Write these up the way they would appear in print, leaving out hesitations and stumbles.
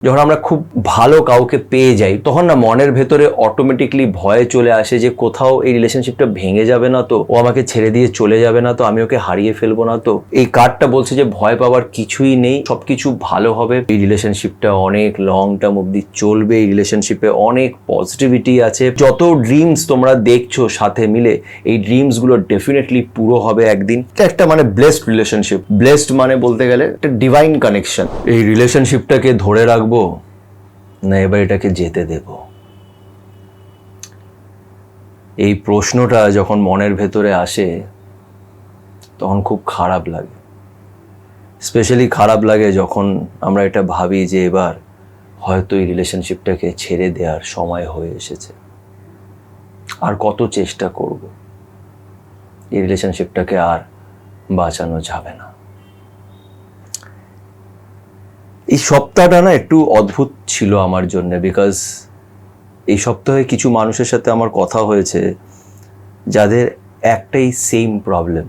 যখন আমরা খুব ভালো কাউকে পেয়ে যাই তখন না মনের ভেতরে অটোমেটিকলি ভয় চলে আসে যে কোথাও এই রিলেশনশিপটা ভেঙে যাবে না তো, ও আমাকে ছেড়ে দিয়ে চলে যাবে না তো, আমি ওকে হারিয়ে ফেলবো না তো। এই কার্ডটা বলছে যে ভয় পাওয়ার কিছুই নেই, সবকিছু ভালো হবে, এই রিলেশনশিপটা অনেক লং টার্ম অব্দি চলবে, এই রিলেশনশিপে অনেক পজিটিভিটি আছে। যত ড্রিমস তোমরা দেখছো সাথে মিলে, এই ড্রিমস গুলো ডেফিনেটলি পুরো হবে একদিন। একটা মানে ব্লেসড রিলেশনশিপ, ব্লেসড মানে বলতে গেলে একটা ডিভাইন কানেকশন। এই রিলেশনশিপটাকে ধরে রাখবো না এবার এটাকে যেতে দেব, এই প্রশ্নটা যখন মনের ভেতরে আসে তখন খুব খারাপ লাগে। স্পেশালি খারাপ লাগে যখন আমরা এটা ভাবি যে এবার হয়তো এই রিলেশনশিপটাকে ছেড়ে দেওয়ার সময় হয়ে এসেছে। আর কত চেষ্টা করব, এই রিলেশনশিপটাকে আর বাঁচানো যাবে না। এই সপ্তাহটা না একটু অদ্ভুত ছিল আমার জন্য, বিকজ এই সপ্তাহে কিছু মানুষের সাথে আমার কথা হয়েছে যাদের একটাই সেম প্রবলেম,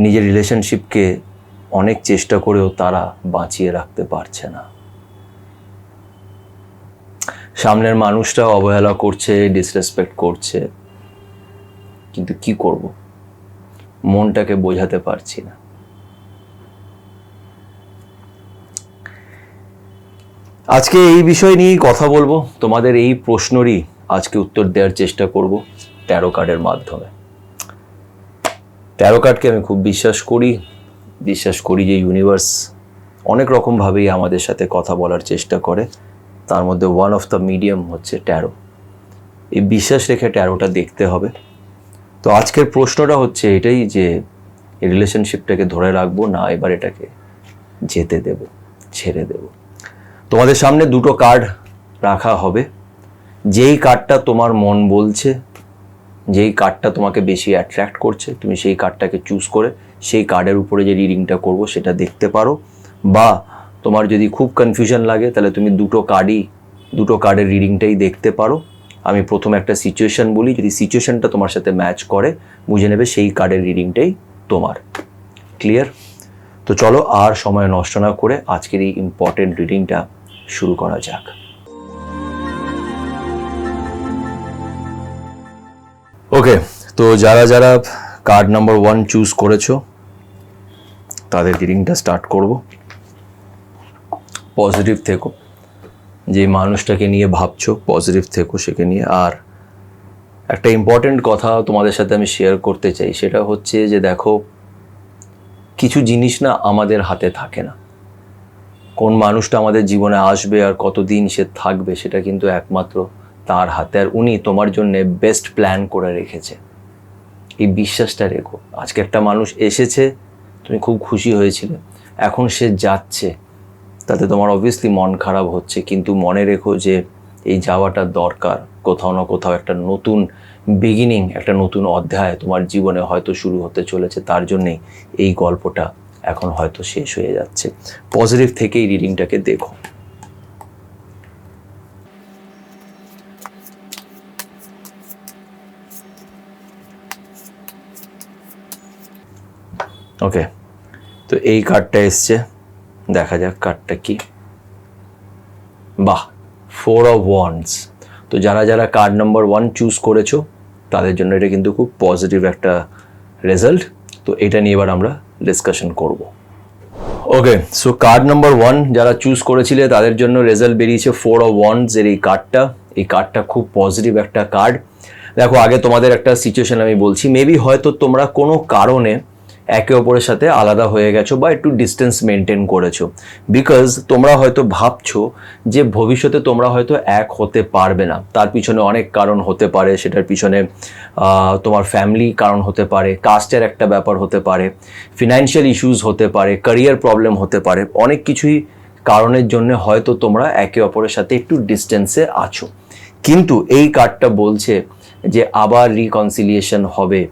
নিজের রিলেশনশিপকে অনেক চেষ্টা করেও তারা বাঁচিয়ে রাখতে পারছে না। সামনের মানুষটা অবহেলা করছে, ডিসরেসপেক্ট করছে, কিন্তু কি করব, মনটাকে বোঝাতে পারছি না। আজকে এই বিষয় নিয়েই কথা বলবো, তোমাদের এই প্রশ্নেরই আজকে উত্তর দেওয়ার চেষ্টা করব ট্যারো কার্ডের মাধ্যমে। ট্যারো কার্ডকে আমি খুব বিশ্বাস করি যে ইউনিভার্স অনেক রকমভাবেই আমাদের সাথে কথা বলার চেষ্টা করে, তার মধ্যে ওয়ান অফ দ্য মিডিয়াম হচ্ছে ট্যারো। এই বিশ্বাস রেখে ট্যারোটা দেখতে হবে। তো আজকের প্রশ্নটা হচ্ছে এটাই যে এই রিলেশনশিপটাকে ধরে রাখবো না এবার এটাকে যেতে দেব, ছেড়ে দেব। তোমাদের সামনে দুটো কার্ড রাখা হবে, যেই কার্ডটা তোমার মন বলছে, যেই কার্ডটা তোমাকে বেশি অ্যাট্রাক্ট করছে, তুমি সেই কার্ডটাকে চুজ করে সেই কার্ডের উপরে যে রিডিংটা করবো সেটা দেখতে পারো। বা তোমার যদি খুব কনফিউশন লাগে তাহলে তুমি দুটো কার্ডের রিডিংটাই দেখতে পারো। আমি প্রথমে একটা সিচুয়েশন বলি, যদি সিচুয়েশনটা তোমার সাথে ম্যাচ করে বুঝে নেবে সেই কার্ডের রিডিংটাই তোমার। ক্লিয়ার? তো চলো আর সময় নষ্ট না করে আজকের এই ইম্পর্টেন্ট রিডিংটা শুরু করা যাক। ওকে, তো যারা যারা কার্ড নাম্বার 1 চুজ করেছো তাদের রিডিংটা স্টার্ট করব। পজিটিভ থেকো, যে মানুষটাকে নিয়ে ভাবছো পজিটিভ থেকো সেকে নিয়ে। আর একটা ইম্পর্টেন্ট কথা তোমাদের সাথে আমি শেয়ার করতে চাই, সেটা হচ্ছে যে দেখো, কিছু জিনিস না আমাদের হাতে থাকে না। কোন মানুষটা আমাদের জীবনে আসবে আর কতদিন সে থাকবে সেটা কিন্তু একমাত্র তার হাতে, আর উনি তোমার জন্য বেস্ট প্ল্যান করে রেখেছে। এই বিশ্বাসটা রেখো। আজকে একটা মানুষ এসেছে, তুমি খুব খুশি হয়েছিলে, এখন সে যাচ্ছে, তাতে তোমার অবভিয়াসলি মন খারাপ হচ্ছে, কিন্তু মনে রেখো যে এই যাওয়াটা দরকার। কোথাও না কোথাও একটা নতুন বিগিনিং, একটা নতুন অধ্যায় তোমার জীবনে হয়তো শুরু হতে চলেছে, তার জন্যেই এই গল্পটা এখন হয়তো শেষ হয়ে যাচ্ছে। পজিটিভ থেকেই রিডিংটাকে দেখো। ওকে, তো এই কার্ডটা এসছে, দেখা যাক কার্ডটা কি। বাহ, 4 অফ ওয়ান্ডস। তো যারা যারা কার্ড নাম্বার 1 চুজ করেছো তাদের জন্য এটা কিন্তু খুব পজিটিভ একটা রেজাল্ট। তো এটা নিয়ে এবার আমরা ডিসকাশন করব। ওকে, সো কার্ড নাম্বার 1 যারা চুজ করেছিলে তাদের জন্য রেজাল্ট বেরিয়েছে 4 অফ ওয়ান্ডস এর এই কার্ডটা খুব পজিটিভ একটা কার্ড। দেখো, আগে তোমাদের একটা সিচুয়েশন আমি বলছি, মেবি হয়তো তোমরা কোনো কারণে একে অপরের সাথে আলাদা হয়ে গেছো বা একটু ডিস্টেন্স মেনটেন করেছো, বিকজ তোমরা হয়তো ভাবছো যে ভবিষ্যতে তোমরা হয়তো এক হতে পারবে না। তার পিছনে অনেক কারণ হতে পারে, সেটার পিছনে তোমার ফ্যামিলি কারণ হতে পারে, কাস্টের একটা ব্যাপার হতে পারে, ফিনান্সিয়াল ইস্যুস হতে পারে, ক্যারিয়ার প্রবলেম হতে পারে, অনেক কিছুই কারণের জন্য হয়তো তোমরা একে অপরের সাথে একটু ডিস্টেন্সে আছো। কিন্তু এই কার্ডটা বলছে যে আবার রিকনসিলিয়েশন হবে,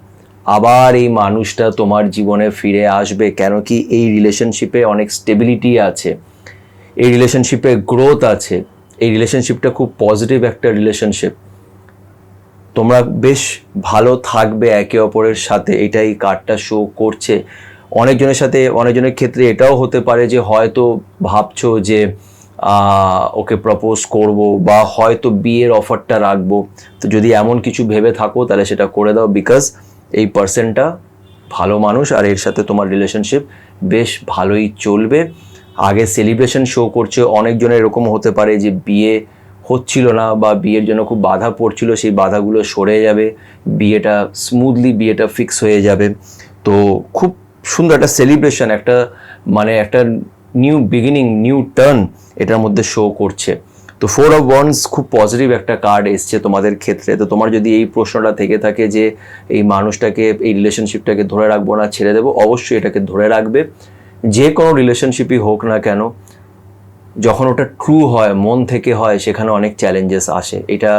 আবার এই মানুষটা তোমার জীবনে ফিরে আসবে। কেন কি এই রিলেশনশিপে অনেক স্টেবিলিটি আছে, এই রিলেশনশিপে গ্রোথ আছে, এই রিলেশনশিপটা খুব পজিটিভ একটা রিলেশনশিপ। তোমরা বেশ ভালো থাকবে একে অপরের সাথে, এটাই কার্ডটা শো করছে। অনেকজনের ক্ষেত্রে এটাও হতে পারে যে হয়তো ভাবছো যে ওকে প্রপোজ করব বা হয়তো বিয়ের অফারটা রাখবো। তো যদি এমন কিছু ভেবে থাকো তাহলে সেটা করে দাও, বিকজ এই পার্সনটা ভালো মানুষ আর এর সাথে তোমার রিলেশনশিপ বেশ ভালোই চলবে। আগে সেলিব্রেশন শো করছে, অনেকজনের এরকম হতে পারে যে বিয়ে হচ্ছিল না বা বিয়ের জন্য খুব বাধা পড়ছিল, সেই বাধাগুলো সরে যাবে, বিয়েটা ফিক্স হয়ে যাবে। তো খুব সুন্দর একটা সেলিব্রেশন, একটা নিউ বিগিনিং, নিউ টার্ন এটার মধ্যে শো করছে। তো 4 of Wands খুব পজিটিভ একটা কার্ড এসছে তোমাদের ক্ষেত্রে। তো তোমার যদি এই প্রশ্নটা থেকে থাকে যে এই মানুষটাকে, এই রিলেশনশিপটাকে ধরে রাখবো না ছেড়ে দেবো, অবশ্যই এটাকে ধরে রাখবে। যে কোনো রিলেশনশিপই হোক না কেন, যখন ওটা ট্রু হয়, মন থেকে হয়, সেখানে অনেক চ্যালেঞ্জেস আসে, এটা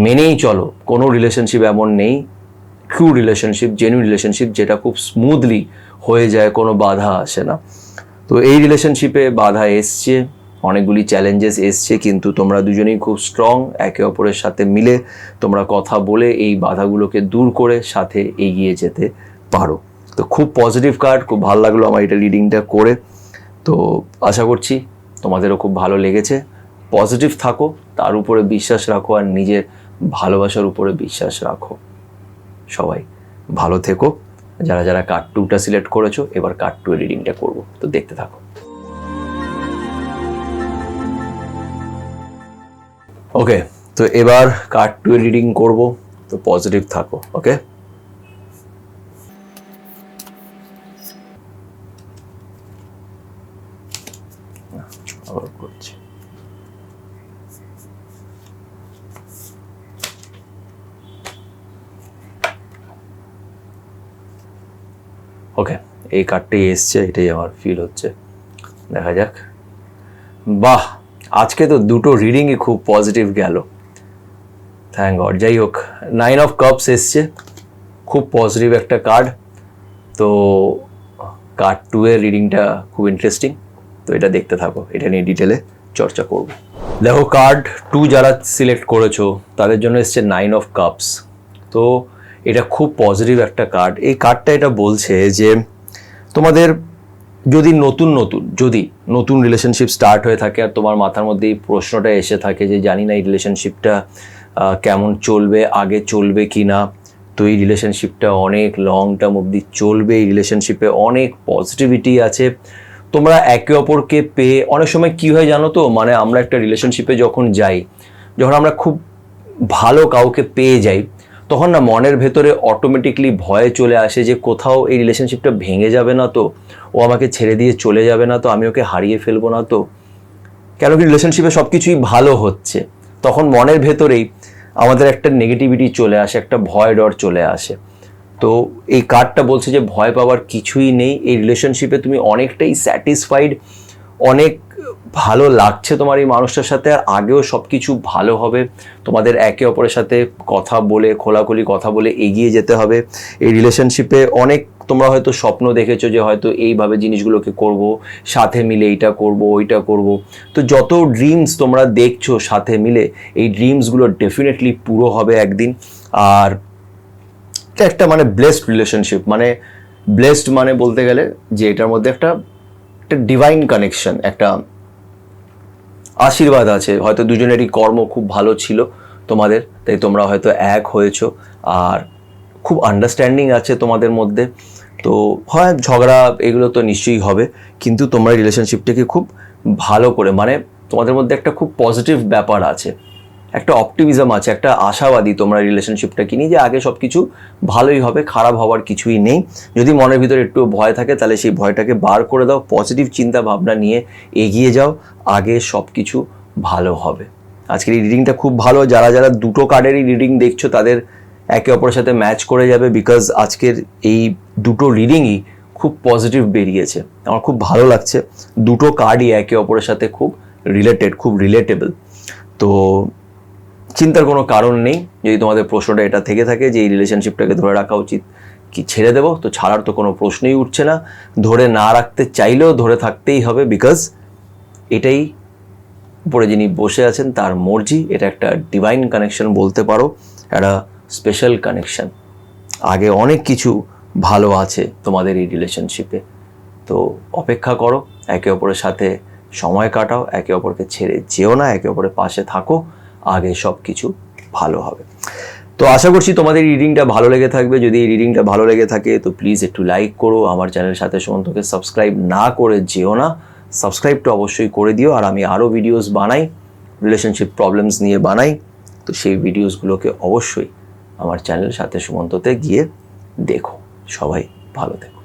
মেনেই চলো। কোনো রিলেশনশিপ এমন নেই, ট্রু রিলেশনশিপ, জেনুইন রিলেশনশিপ, যেটা খুব স্মুথলি হয়ে যায়, কোনো বাধা আসে না। তো এই রিলেশনশিপে বাধা এসছে, অনেকগুলি চ্যালেঞ্জেস এসছে, কিন্তু তোমরা দুজনেই খুব স্ট্রং, একে অপরের সাথে মিলে তোমরা কথা বলে এই বাধাগুলোকে দূর করে সাথে এগিয়ে যেতে পারো। তো খুব পজিটিভ কার্ড, খুব ভালো লাগলো আমার এটা রিডিংটা করে। তো আশা করছি তোমাদেরও খুব ভালো লেগেছে। পজিটিভ থাকো, তার উপরে বিশ্বাস রাখো আর নিজের ভালোবাসার উপরে বিশ্বাস রাখো। সবাই ভালো থেকো। যারা যারা কার্ড 2টা সিলেক্ট করেছো, এবার কার্ড 2 এর রিডিংটা করবো, তো দেখতে থাকো। ওকে, তো এবার কার্ড 2 এর রিডিং করবো, তো পজিটিভ থাকো। ওকে, আবার করছি। ওকে, এই কার্ডটাই এসছে, এটাই আমার ফিল হচ্ছে, দেখা যাক। বাহ, আজকে তো দুটো রিডিংই খুব পজিটিভ গেল, থ্যাংক গড। যাই হোক, 9 of Cups এসছে, খুব পজিটিভ একটা কার্ড। তো কার্ড 2 এর রিডিংটা খুব ইন্টারেস্টিং, তো এটা দেখতে থাকো, এটা নিয়ে ডিটেলে চর্চা করব। দেখো, কার্ড 2 যারা সিলেক্ট করেছো তাদের জন্য এসছে 9 of Cups। তো এটা খুব পজিটিভ একটা কার্ড। এই কার্ডটা এটা বলছে যে তোমাদের যদি নতুন রিলেশনশিপ স্টার্ট হয়ে থাকে আর তোমার মাথার মধ্যে এই প্রশ্নটা এসে থাকে যে জানি না এই রিলেশনশিপটা কেমন চলবে, আগে চলবে কি না, তো এই রিলেশনশিপটা অনেক লং টার্ম অবধি চলবে, এই রিলেশনশিপে অনেক পজিটিভিটি আছে, তোমরা একে অপরকে পেয়ে, অনেক সময় কী হয় জানো তো, মানে আমরা একটা রিলেশনশিপে যখন আমরা খুব ভালো কাউকে পেয়ে যাই, তখন না মনের ভেতরে অটোমেটিকলি ভয় চলে আসে যে কোথাও এই রিলেশনশিপটা ভেঙে যাবে না তো, ও আমাকে ছেড়ে দিয়ে চলে যাবে না তো, আমি ওকে হারিয়ে ফেলবো না তো। কেন কি রিলেশনশিপে সব কিছুই ভালো হচ্ছে, তখন মনের ভেতরেই আমাদের একটা নেগেটিভিটি চলে আসে, একটা ভয় ডর চলে আসে। তো এই কার্ডটা বলছে যে ভয় পাওয়ার কিছুই নেই, এই রিলেশনশিপে তুমি অনেকটাই স্যাটিসফাইড, অনেক ভালো লাগছে তোমার এই মানুষটার সাথে, আর আগেও সব কিছু ভালো হবে। তোমাদের একে অপরের সাথে কথা বলে, খোলাখুলি কথা বলে এগিয়ে যেতে হবে। এই রিলেশনশিপে অনেক তোমরা হয়তো স্বপ্ন দেখেছো যে হয়তো এইভাবে জিনিসগুলোকে করব, সাথে মিলে এইটা করব, ওইটা করব। তো যত ড্রিমস তোমরা দেখছো সাথে মিলে, এই ড্রিমসগুলো ডেফিনেটলি পুরো হবে একদিন। আর এটা একটা ব্লেসড রিলেশনশিপ, ব্লেসড বলতে গেলে যে এটার মধ্যে একটা ডিভাইন কানেকশন, একটা আশীর্বাদ আছে। হয়তো দুজনেরই কর্ম খুব ভালো ছিল তোমাদের, তাই তোমরা হয়তো এক হয়েছো, আর খুব আন্ডারস্ট্যান্ডিং আছে তোমাদের মধ্যে। তো হয় ঝগড়া এগুলো তো নিশ্চয়ই হবে, কিন্তু তোমরা রিলেশনশিপটাকে খুব ভালো করে, তোমাদের মধ্যে একটা খুব পজিটিভ ব্যাপার আছে, একটা অপটিমিজম আছে, একটা আশাবাদী তোমরা রিলেশনশিপটাকে নিয়ে, যে আগে সব কিছু ভালোই হবে, খারাপ হওয়ার কিছুই নেই। যদি মনের ভিতরে একটু ভয় থাকে তাহলে সেই ভয়টাকে বার করে দাও, পজিটিভ চিন্তা ভাবনা নিয়ে এগিয়ে যাও, আগে সব কিছু ভালো হবে। আজকের এই রিডিংটা খুব ভালো, যারা যারা দুটো কার্ডেরই রিডিং দেখছো তাদের একে অপরের সাথে ম্যাচ করে যাবে, বিকজ আজকের এই দুটো রিডিংই খুব পজিটিভ বেরিয়েছে, আমার খুব ভালো লাগছে। দুটো কার্ডই একে অপরের সাথে খুব রিলেটেড, খুব রিলেটেবল। তো চিন্তার কোনো কারণ নেই। যদি তোমাদের প্রশ্নটা এটা থেকে থাকে যে এই রিলেশনশিপটাকে ধরে রাখা উচিত কি ছেড়ে দেবো, তো ছাড়ার তো কোনো প্রশ্নই উঠছে না। ধরে না রাখতে চাইলেও ধরে থাকতেই হবে, বিকজ এটাই উপরে যিনি বসে আছেন তার মর্জি। এটা একটা ডিভাইন কানেকশন বলতে পারো, একটা স্পেশাল কানেকশন। আগে অনেক কিছু ভালো আছে তোমাদের এই রিলেশনশিপে। তো অপেক্ষা করো, একে অপরের সাথে সময় কাটাও, একে অপরকে ছেড়ে যেও না, একে অপরের পাশে থাকো, আগে সব কিছু ভালো হবে। তো আশা করছি তোমাদের এই রিডিংটা ভালো লেগে থাকবে। যদি এই রিডিংটা ভালো লেগে থাকে তো প্লিজ একটু লাইক করো, আমার চ্যানেলের সাথে সুমন্তকে সাবস্ক্রাইব না করে যেও না, সাবস্ক্রাইবটা অবশ্যই করে দিও। আর আমি আরও ভিডিওস বানাই, রিলেশনশিপ প্রবলেমস নিয়ে বানাই, তো সেই ভিডিওসগুলোকে অবশ্যই আমার চ্যানেল সাথে সুমন্ততে গিয়ে দেখো। সবাই ভালো থেকো।